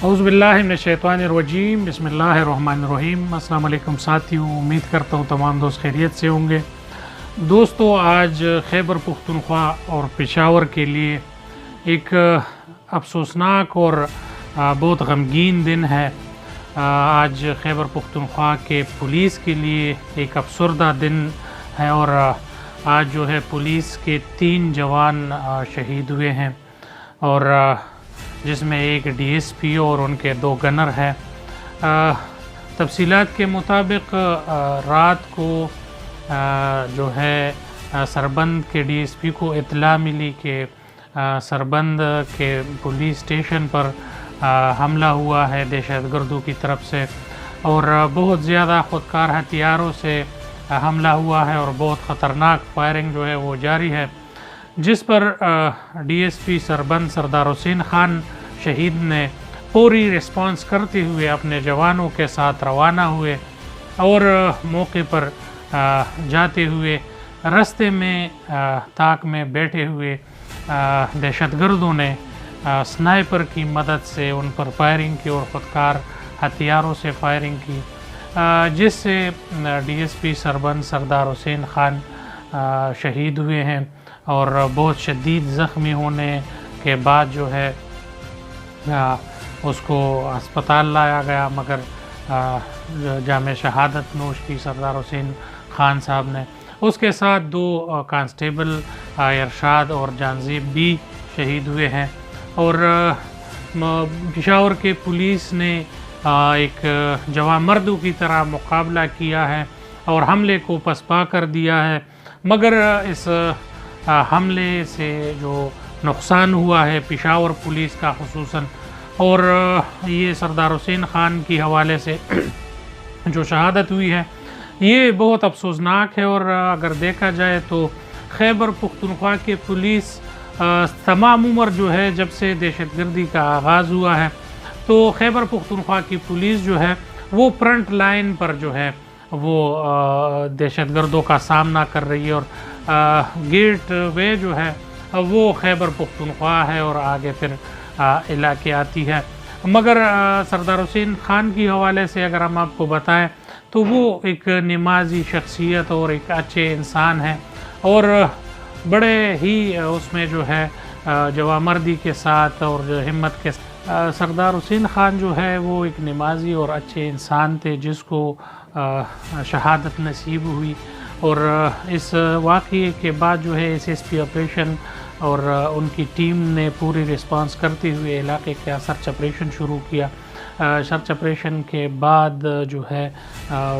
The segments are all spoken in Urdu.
اعوذ باللہ من الشیطان الرجیم، بسم اللہ الرحمن الرحیم۔ السلام علیکم ساتھیوں، امید کرتا ہوں تمام دوست خیریت سے ہوں گے۔ دوستو، آج خیبر پختونخوا اور پشاور کے لیے ایک افسوسناک اور بہت غمگین دن ہے۔ آج خیبر پختونخوا کے پولیس کے لیے ایک افسردہ دن ہے، اور آج جو ہے پولیس کے 3 جوان شہید ہوئے ہیں، اور جس میں ایک ڈی ایس پی اور ان کے 2 گنر ہیں۔ تفصیلات کے مطابق رات کو جو ہے سربند کے ڈی ایس پی کو اطلاع ملی کہ سربند کے پولیس اسٹیشن پر حملہ ہوا ہے دہشت گردوں کی طرف سے، اور بہت زیادہ خودکار ہتھیاروں سے حملہ ہوا ہے، اور بہت خطرناک فائرنگ جو ہے وہ جاری ہے، جس پر ڈی ایس پی سربند سردار حسین خان شہید نے فوری ریسپانس کرتے ہوئے اپنے جوانوں کے ساتھ روانہ ہوئے، اور موقع پر جاتے ہوئے راستے میں طاق میں بیٹھے ہوئے دہشت گردوں نے سنائپر کی مدد سے ان پر فائرنگ کی اور خودکار ہتھیاروں سے فائرنگ کی، جس سے ڈی ایس پی سربند سردار حسین خان شہید ہوئے ہیں، اور بہت شدید زخمی ہونے کے بعد جو ہے اس کو اسپتال لایا گیا، مگر جامع شہادت نوش کی سردار حسین خان صاحب نے۔ اس کے ساتھ 2 کانسٹیبل ارشاد اور جانزیب بھی شہید ہوئے ہیں، اور پشاور کے پولیس نے ایک جوان مردوں کی طرح مقابلہ کیا ہے اور حملے کو پسپا کر دیا ہے، مگر اس حملے سے جو نقصان ہوا ہے پشاور پولیس کا خصوصاً، اور یہ سردار حسین خان کی حوالے سے جو شہادت ہوئی ہے یہ بہت افسوسناک ہے۔ اور اگر دیکھا جائے تو خیبر پختونخوا کے پولیس تمام عمر جو ہے جب سے دہشت گردی کا آغاز ہوا ہے تو خیبر پختونخوا کی پولیس جو ہے وہ فرنٹ لائن پر جو ہے وہ دہشت گردوں کا سامنا کر رہی ہے، اور گیٹ وے جو ہے وہ خیبر پختونخوا ہے اور آگے پھر علاقے آتی ہے۔ مگر سردار حسین خان کی حوالے سے اگر ہم آپ کو بتائیں تو وہ ایک نمازی شخصیت اور ایک اچھے انسان ہیں، اور بڑے ہی اس میں جو ہے جوانمردی کے ساتھ اور ہمت کے ساتھ سردار حسین خان جو ہے وہ ایک نمازی اور اچھے انسان تھے، جس کو شہادت نصیب ہوئی۔ اور اس واقعے کے بعد جو ہے ایس ایس پی آپریشن اور ان کی ٹیم نے پوری ریسپانس کرتے ہوئے علاقے کا سرچ آپریشن شروع کیا۔ سرچ آپریشن کے بعد جو ہے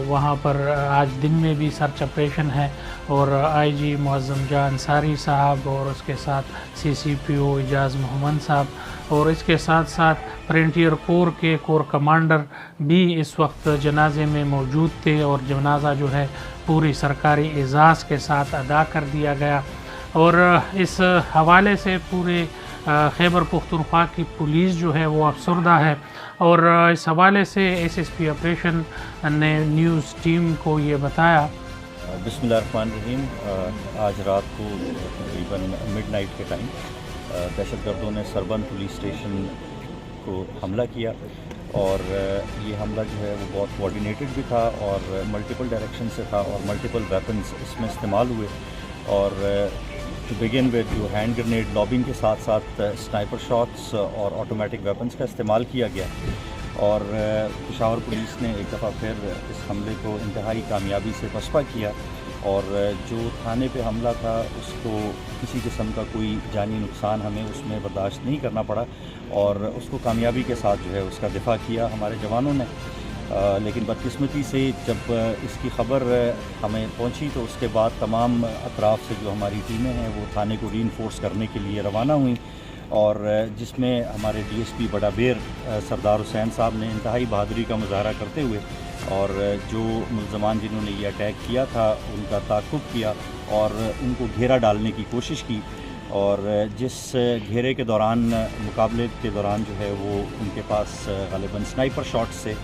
وہاں پر آج دن میں بھی سرچ آپریشن ہے، اور آئی جی معظم جاں انصاری صاحب اور اس کے ساتھ سی سی پی او اعجاز محمد صاحب، اور اس کے ساتھ ساتھ فرنٹیئر کور کے کور کمانڈر بھی اس وقت جنازے میں موجود تھے، اور جنازہ جو ہے پوری سرکاری اعزاز کے ساتھ ادا کر دیا گیا۔ اور اس حوالے سے پورے خیبر پختونخوا کی پولیس جو ہے وہ افسردہ ہے، اور اس حوالے سے ایس ایس پی آپریشن نے نیوز ٹیم کو یہ بتایا۔ بسم اللہ الرحمن الرحیم۔ آج رات کو تقریباً مڈ نائٹ کے ٹائم دہشت گردوں نے سربند پولیس اسٹیشن کو حملہ کیا، اور یہ حملہ جو ہے وہ بہت کوآرڈینیٹڈ بھی تھا اور ملٹیپل ڈائریکشن سے تھا، اور ملٹیپل ویپنز اس میں استعمال ہوئے، اور ٹو بگن ود جو ہینڈ گرنیڈ لابنگ کے ساتھ ساتھ سنائپر شاٹس اور آٹومیٹک ویپنز کا استعمال کیا گیا، اور پشاور پولیس نے ایک دفعہ پھر اس حملے کو انتہائی کامیابی سے پسپا کیا، اور جو تھانے پہ حملہ تھا اس کو کسی قسم کا کوئی جانی نقصان ہمیں اس میں برداشت نہیں کرنا پڑا، اور اس کو کامیابی کے ساتھ جو ہے اس کا دفاع کیا ہمارے جوانوں نے۔ لیکن بدقسمتی سے جب اس کی خبر ہمیں پہنچی تو اس کے بعد تمام اطراف سے جو ہماری ٹیمیں ہیں وہ تھانے کو ری انفورس کرنے کے لیے روانہ ہوئیں، اور جس میں ہمارے ڈی ایس پی بڑا بیر سردار حسین صاحب نے انتہائی بہادری کا مظاہرہ کرتے ہوئے اور جو ملزمان جنہوں نے یہ اٹیک کیا تھا ان کا تعاقب کیا اور ان کو گھیرا ڈالنے کی کوشش کی، اور جس گھیرے کے دوران مقابلے کے دوران جو ہے وہ ان کے پاس غالباً سنائپر شاٹ سے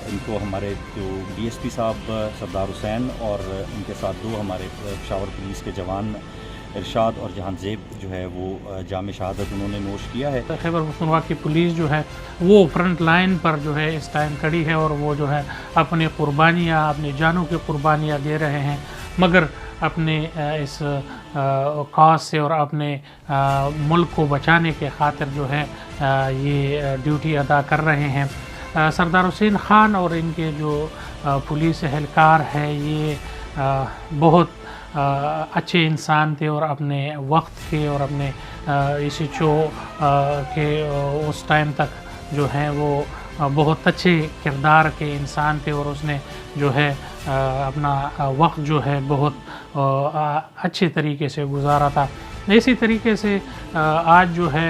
ان کو ہمارے جو ڈی ایس پی صاحب سردار حسین اور ان کے ساتھ 2 ہمارے پشاور پولیس کے جوان ارشاد اور جہان زیب جو ہے وہ جام شہادت انہوں نے نوش کیا ہے۔ خیبر پختونخوا کی پولیس جو ہے وہ فرنٹ لائن پر جو ہے اس ٹائم کھڑی ہے، اور وہ جو ہے اپنی قربانیاں، اپنی جانوں کی قربانیاں دے رہے ہیں، مگر اپنے اس کاز سے اور اپنے ملک کو بچانے کے خاطر جو ہے یہ ڈیوٹی ادا کر رہے ہیں۔ سردار حسین خان اور ان کے جو پولیس اہلکار ہے یہ بہت اچھے انسان تھے، اور اپنے وقت کے اور اپنے اسی کے اس ٹائم تک جو ہیں وہ بہت اچھے کردار کے انسان تھے، اور اس نے جو ہے اپنا وقت جو ہے بہت اچھے طریقے سے گزارا تھا۔ اسی طریقے سے آج جو ہے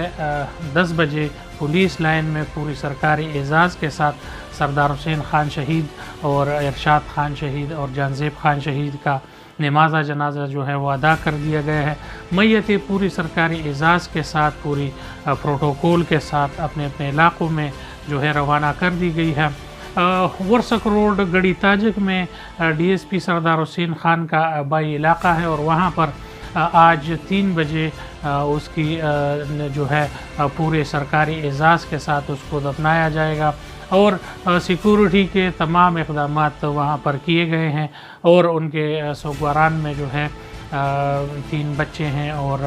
10 بجے پولیس لائن میں پوری سرکاری اعزاز کے ساتھ سردار حسین خان شہید اور ارشاد خان شہید اور جہان زیب خان شہید کا نماز جنازہ جو ہے وہ ادا کر دیا گیا ہے۔ میتیں پوری سرکاری اعزاز کے ساتھ، پوری پروٹوکول کے ساتھ اپنے اپنے علاقوں میں جو ہے روانہ کر دی گئی ہے۔ ورسک روڈ گڑی تاجک میں ڈی ایس پی سردار حسین خان کا آبائی علاقہ ہے، اور وہاں پر آج 3 بجے اس کی جو ہے پورے سرکاری اعزاز کے ساتھ اس کو دفنایا جائے گا، اور سیکورٹی کے تمام اقدامات وہاں پر کیے گئے ہیں، اور ان کے سوگواران میں جو ہے 3 بچے ہیں اور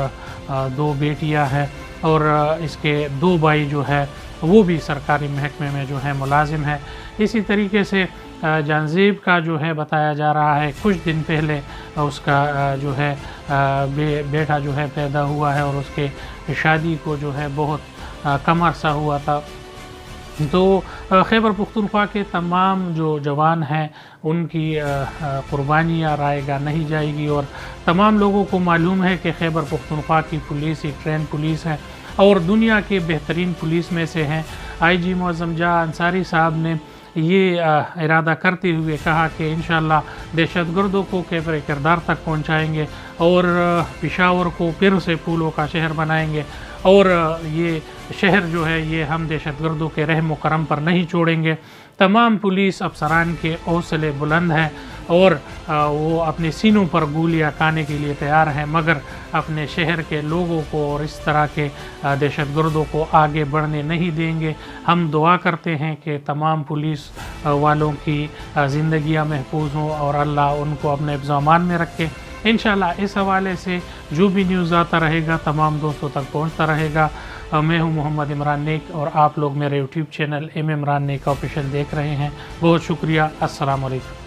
2 بیٹیاں ہیں، اور اس کے 2 بھائی جو ہے وہ بھی سرکاری محکمے میں جو ہے ملازم ہے۔ اسی طریقے سے جہان زیب کا جو ہے بتایا جا رہا ہے کچھ دن پہلے اس کا جو ہے بیٹا جو ہے پیدا ہوا ہے، اور اس کے شادی کو جو ہے بہت کم عرصہ ہوا تھا۔ تو خیبر پختونخوا کے تمام جو جوان ہیں ان کی قربانیاں رائے گاہ نہیں جائے گی، اور تمام لوگوں کو معلوم ہے کہ خیبر پختونخوا کی پولیس ایک ٹرین پولیس ہے اور دنیا کے بہترین پولیس میں سے ہیں۔ آئی جی معظم جاں انصاری صاحب نے یہ ارادہ کرتے ہوئے کہا کہ انشاءاللہ دہشت گردوں کو کیفر کردار تک پہنچائیں گے، اور پشاور کو پھر سے پھولوں کا شہر بنائیں گے، اور یہ شہر جو ہے یہ ہم دہشت گردوں کے رحم و کرم پر نہیں چھوڑیں گے۔ تمام پولیس افسران کے حوصلے بلند ہیں، اور وہ اپنے سینوں پر گولیاں کھانے کے لیے تیار ہیں، مگر اپنے شہر کے لوگوں کو اور اس طرح کے دہشت گردوں کو آگے بڑھنے نہیں دیں گے۔ ہم دعا کرتے ہیں کہ تمام پولیس والوں کی زندگیاں محفوظ ہوں، اور اللہ ان کو اپنے حفظ و امان میں رکھے۔ انشاءاللہ اس حوالے سے جو بھی نیوز آتا رہے گا تمام دوستوں تک پہنچتا رہے گا۔ میں ہوں محمد عمران نیک، اور آپ لوگ میرے یوٹیوب چینل عمران نیک آفیشیل دیکھ رہے ہیں۔ بہت شکریہ، السلام علیکم۔